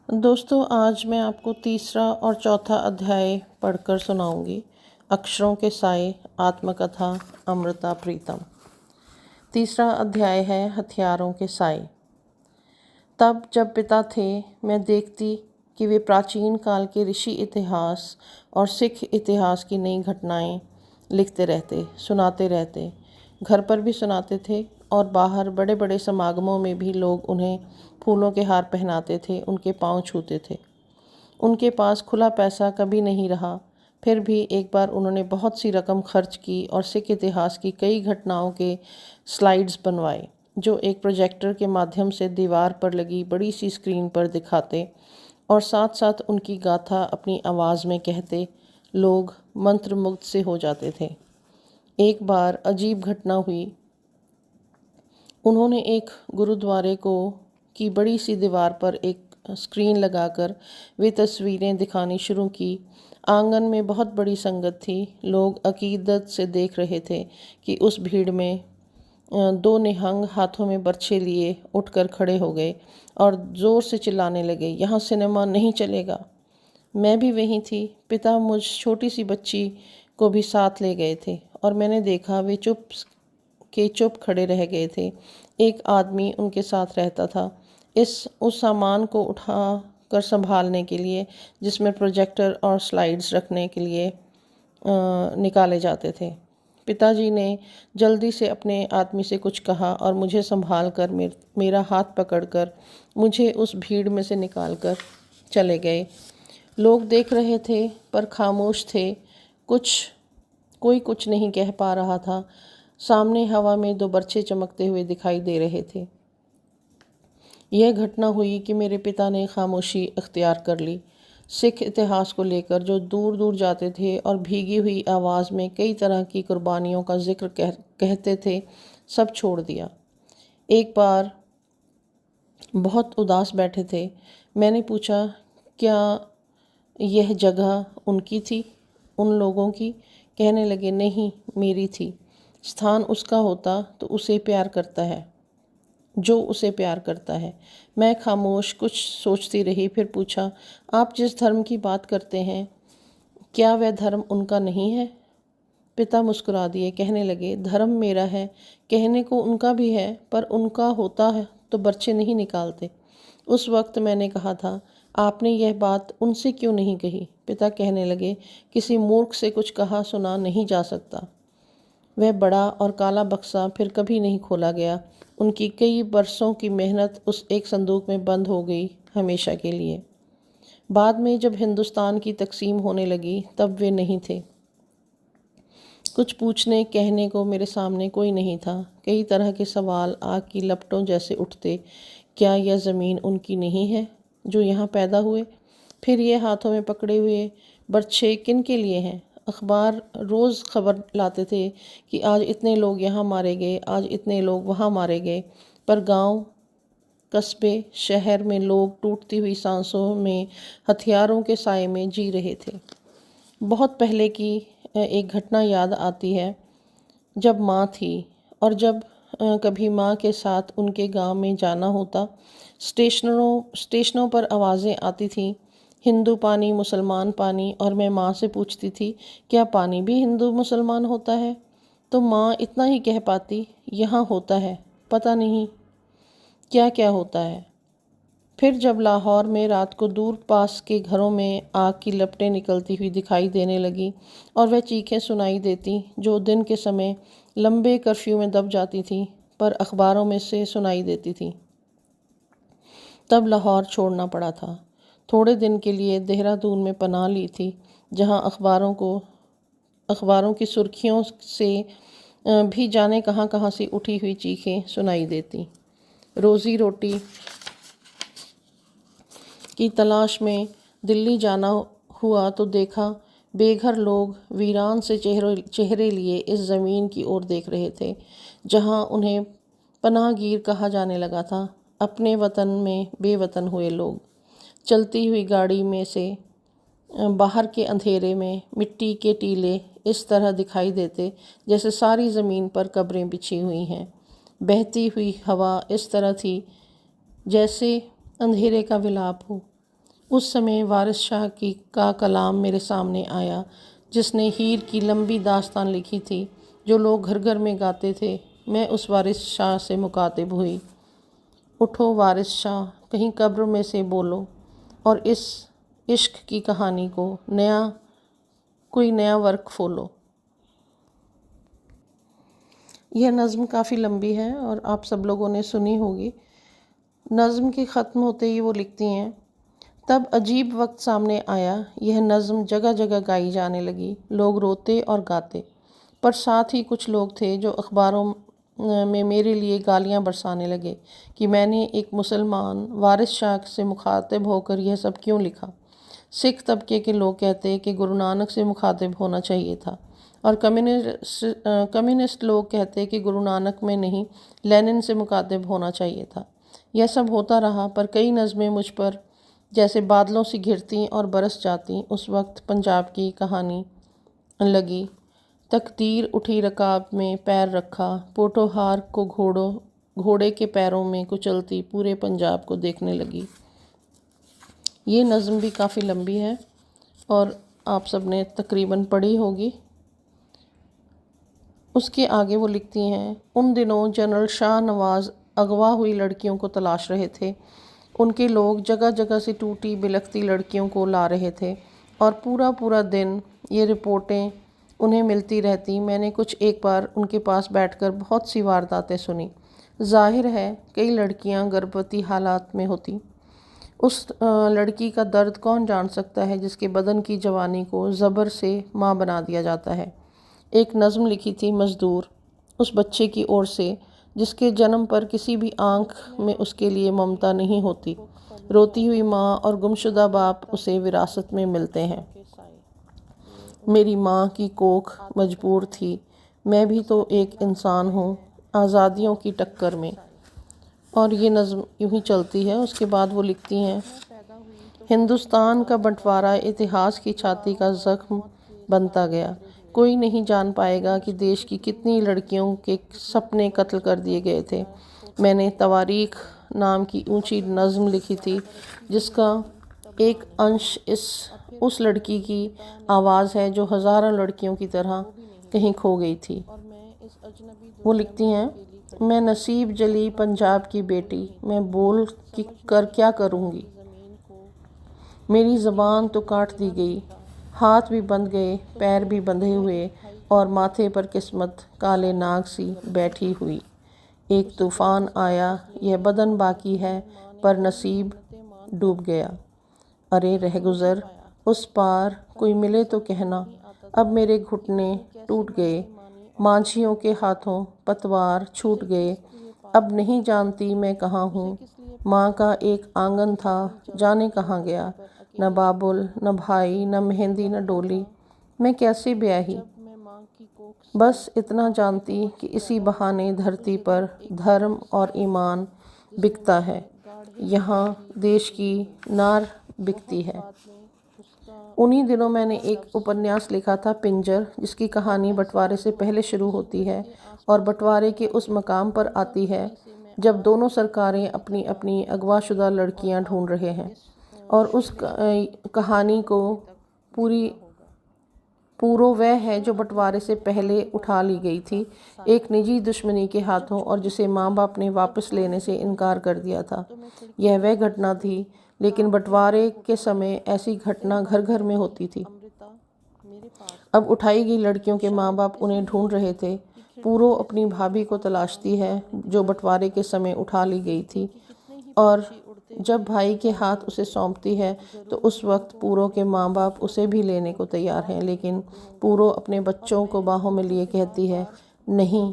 दोस्तों, आज मैं आपको तीसरा और चौथा अध्याय पढ़कर सुनाऊंगी। अक्षरों के साए, आत्मकथा, अमृता प्रीतम। तीसरा अध्याय है हथियारों के साए। तब जब पिता थे, मैं देखती कि वे प्राचीन काल के ऋषि इतिहास और सिख इतिहास की नई घटनाएं लिखते रहते, सुनाते रहते। घर पर भी सुनाते थे और बाहर बड़े बड़े समागमों में भी लोग उन्हें फूलों के हार पहनाते थे, उनके पांव छूते थे। उनके पास खुला पैसा कभी नहीं रहा, फिर भी एक बार उन्होंने बहुत सी रकम खर्च की और सिख इतिहास की कई घटनाओं के स्लाइड्स बनवाए, जो एक प्रोजेक्टर के माध्यम से दीवार पर लगी बड़ी सी स्क्रीन पर दिखाते और साथ साथ उनकी गाथा अपनी आवाज़ में कहते। लोग मंत्रमुग्ध से हो जाते थे। एक बार अजीब घटना हुई। उन्होंने एक गुरुद्वारे को की बड़ी सी दीवार पर एक स्क्रीन लगाकर वे तस्वीरें दिखानी शुरू की। आंगन में बहुत बड़ी संगत थी। लोग अकीदत से देख रहे थे कि उस भीड़ में दो निहंग हाथों में बर्छे लिए उठकर खड़े हो गए और ज़ोर से चिल्लाने लगे, यहाँ सिनेमा नहीं चलेगा। मैं भी वहीं थी। पिता मुझ छोटी सी बच्ची को भी साथ ले गए थे और मैंने देखा वे चुप खड़े रह गए थे। एक आदमी उनके साथ रहता था, उस सामान को उठा कर संभालने के लिए जिसमें प्रोजेक्टर और स्लाइड्स रखने के लिए निकाले जाते थे। पिताजी ने जल्दी से अपने आदमी से कुछ कहा और मुझे संभाल कर मेरा हाथ पकड़कर मुझे उस भीड़ में से निकाल कर चले गए। लोग देख रहे थे पर खामोश थे। कोई कुछ नहीं कह पा रहा था। सामने हवा में दो बर्छे चमकते हुए दिखाई दे रहे थे। यह घटना हुई कि मेरे पिता ने खामोशी अख्तियार कर ली। सिख इतिहास को लेकर जो दूर दूर जाते थे और भीगी हुई आवाज़ में कई तरह की कुर्बानियों का जिक्र कहते थे, सब छोड़ दिया। एक बार बहुत उदास बैठे थे। मैंने पूछा, क्या यह जगह उनकी थी, उन लोगों की? कहने लगे, नहीं, मेरी थी। स्थान उसका होता तो उसे प्यार करता है, जो उसे प्यार करता है। मैं खामोश कुछ सोचती रही, फिर पूछा, आप जिस धर्म की बात करते हैं, क्या वह धर्म उनका नहीं है? पिता मुस्कुरा दिए, कहने लगे, धर्म मेरा है, कहने को उनका भी है, पर उनका होता है तो बर्छे नहीं निकालते। उस वक्त मैंने कहा था, आपने यह बात उनसे क्यों नहीं कही? पिता कहने लगे, किसी मूर्ख से कुछ कहा सुना नहीं जा सकता। वह बड़ा और काला बक्सा फिर कभी नहीं खोला गया। उनकी कई बरसों की मेहनत उस एक संदूक में बंद हो गई हमेशा के लिए। बाद में जब हिंदुस्तान की तकसीम होने लगी तब वे नहीं थे। कुछ पूछने कहने को मेरे सामने कोई नहीं था। कई तरह के सवाल आग की लपटों जैसे उठते। क्या यह ज़मीन उनकी नहीं है जो यहाँ पैदा हुए? फिर ये हाथों में पकड़े हुए बर्छे किन के लिए हैं? अखबार रोज़ खबर लाते थे कि आज इतने लोग यहाँ मारे गए, आज इतने लोग वहाँ मारे गए, पर गांव, कस्बे, शहर में लोग टूटती हुई सांसों में हथियारों के साए में जी रहे थे। बहुत पहले की एक घटना याद आती है। जब माँ थी और जब कभी माँ के साथ उनके गांव में जाना होता, स्टेशनों पर आवाज़ें आती थीं, हिंदू पानी, मुसलमान पानी, और मैं माँ से पूछती थी, क्या पानी भी हिंदू मुसलमान होता है? तो माँ इतना ही कह पाती, यहाँ होता है, पता नहीं क्या क्या होता है। फिर जब लाहौर में रात को दूर पास के घरों में आग की लपटें निकलती हुई दिखाई देने लगी और वह चीखें सुनाई देती जो दिन के समय लंबे कर्फ्यू में दब जाती थी पर अखबारों में से सुनाई देती थी, तब लाहौर छोड़ना पड़ा था। थोड़े दिन के लिए देहरादून में पनाह ली थी, जहां अखबारों की सुर्खियों से भी जाने कहां कहां से उठी हुई चीखें सुनाई देती। रोज़ी रोटी की तलाश में दिल्ली जाना हुआ तो देखा बेघर लोग वीरान से चेहरे लिए इस ज़मीन की ओर देख रहे थे जहां उन्हें पनाहगीर कहा जाने लगा था। अपने वतन में बेवतन हुए लोग चलती हुई गाड़ी में से बाहर के अंधेरे में मिट्टी के टीले इस तरह दिखाई देते जैसे सारी ज़मीन पर कब्रें बिछी हुई हैं। बहती हुई हवा इस तरह थी जैसे अंधेरे का विलाप हो। उस समय वारिस शाह की का कलाम मेरे सामने आया, जिसने हीर की लंबी दास्तान लिखी थी जो लोग घर घर में गाते थे। मैं उस वारिस शाह से मुखातिब हुई। उठो वारिस शाह, कहीं कब्र में से बोलो और इस इश्क की कहानी को कोई नया वर्क खोलो। यह नज़्म काफ़ी लंबी है और आप सब लोगों ने सुनी होगी। नज़्म के ख़त्म होते ही वो लिखती हैं, तब अजीब वक्त सामने आया। यह नज़्म जगह जगह गाई जाने लगी। लोग रोते और गाते, पर साथ ही कुछ लोग थे जो अखबारों में मेरे लिए गालियां बरसाने लगे कि मैंने एक मुसलमान वारिस शाह से मुखातिब होकर यह सब क्यों लिखा। सिख तबके के लोग कहते कि गुरु नानक से मुखातिब होना चाहिए था, और कम्युनिस्ट लोग कहते कि गुरु नानक में नहीं, लेनिन से मुखातिब होना चाहिए था। यह सब होता रहा, पर कई नज़में मुझ पर जैसे बादलों से घिरती और बरस जाती। उस वक्त पंजाब की कहानी लगी। तकदीर उठी रकाब में पैर रखा, पोटोहार को घोड़े के पैरों में कुचलती पूरे पंजाब को देखने लगी। ये नज़्म भी काफ़ी लंबी है और आप सब ने तकरीबन पढ़ी होगी। उसके आगे वो लिखती हैं, उन दिनों जनरल शाह नवाज़ अगवा हुई लड़कियों को तलाश रहे थे। उनके लोग जगह जगह से टूटी बिलखती लड़कियों को ला रहे थे और पूरा पूरा दिन ये रिपोर्टें उन्हें मिलती रहती। मैंने कुछ एक बार उनके पास बैठकर बहुत सी वारदातें सुनी। जाहिर है कई लड़कियां गर्भवती हालात में होती। उस लड़की का दर्द कौन जान सकता है जिसके बदन की जवानी को ज़बर से माँ बना दिया जाता है। एक नज़्म लिखी थी मज़दूर, उस बच्चे की ओर से जिसके जन्म पर किसी भी आँख में उसके लिए ममता नहीं होती। रोती हुई माँ और गुमशुदा बाप उसे विरासत में मिलते हैं। मेरी माँ की कोख मजबूर थी, मैं भी तो एक इंसान हूँ आज़ादियों की टक्कर में। और ये नज़्म यूँ ही चलती है। उसके बाद वो लिखती हैं, हिंदुस्तान का बंटवारा इतिहास की छाती का ज़ख्म बनता गया। कोई नहीं जान पाएगा कि देश की कितनी लड़कियों के सपने कत्ल कर दिए गए थे। मैंने तवारीख नाम की ऊंची नज़्म लिखी थी जिसका एक अंश उस लड़की की आवाज़ है जो हज़ारों लड़कियों की तरह कहीं खो गई थी। वो लिखती हैं, मैं नसीब जली पंजाब की बेटी, मैं बोल कर क्या करूँगी। मेरी ज़बान तो काट दी गई, हाथ भी बंध गए, पैर भी बंधे हुए और माथे पर किस्मत काले नाग सी बैठी हुई। एक तूफ़ान आया, यह बदन बाकी है पर नसीब डूब गया। अरे रह गुज़र उस पार, कोई मिले तो कहना। अब मेरे घुटने टूट गए, मांझियों के हाथों पतवार छूट गए। अब नहीं जानती मैं कहाँ हूँ। माँ का एक आंगन था, जाने कहाँ गया। न बाबुल, न भाई, न मेहंदी, न डोली, मैं कैसे ब्याही। बस इतना जानती कि इसी बहाने धरती पर धर्म और ईमान बिकता है, यहाँ देश की नार बिकती है। उन्हीं दिनों मैंने एक उपन्यास लिखा था पिंजर, जिसकी कहानी बंटवारे से पहले शुरू होती है और बंटवारे के उस मकाम पर आती है जब दोनों सरकारें अपनी अपनी अगवाशुदा लड़कियां ढूंढ रहे हैं। और उस कहानी को पूरो वह है जो बंटवारे से पहले उठा ली गई थी, एक निजी दुश्मनी के हाथों, और जिसे माँ बाप ने वापस लेने से इनकार कर दिया था। यह वह घटना थी, लेकिन बंटवारे के समय ऐसी घटना घर घर में होती थी। अब उठाई गई लड़कियों के माँ बाप उन्हें ढूंढ रहे थे। पूरो अपनी भाभी को तलाशती है जो बंटवारे के समय उठा ली गई थी, और जब भाई के हाथ उसे सौंपती है तो उस वक्त पूरो के माँ बाप उसे भी लेने को तैयार हैं, लेकिन पूरो अपने बच्चों को बाहों में लिए कहती है, नहीं,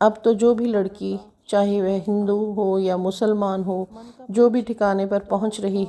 अब तो जो भी लड़की, चाहे वह हिंदू हो या मुसलमान हो, जो भी ठिकाने पर पहुंच रही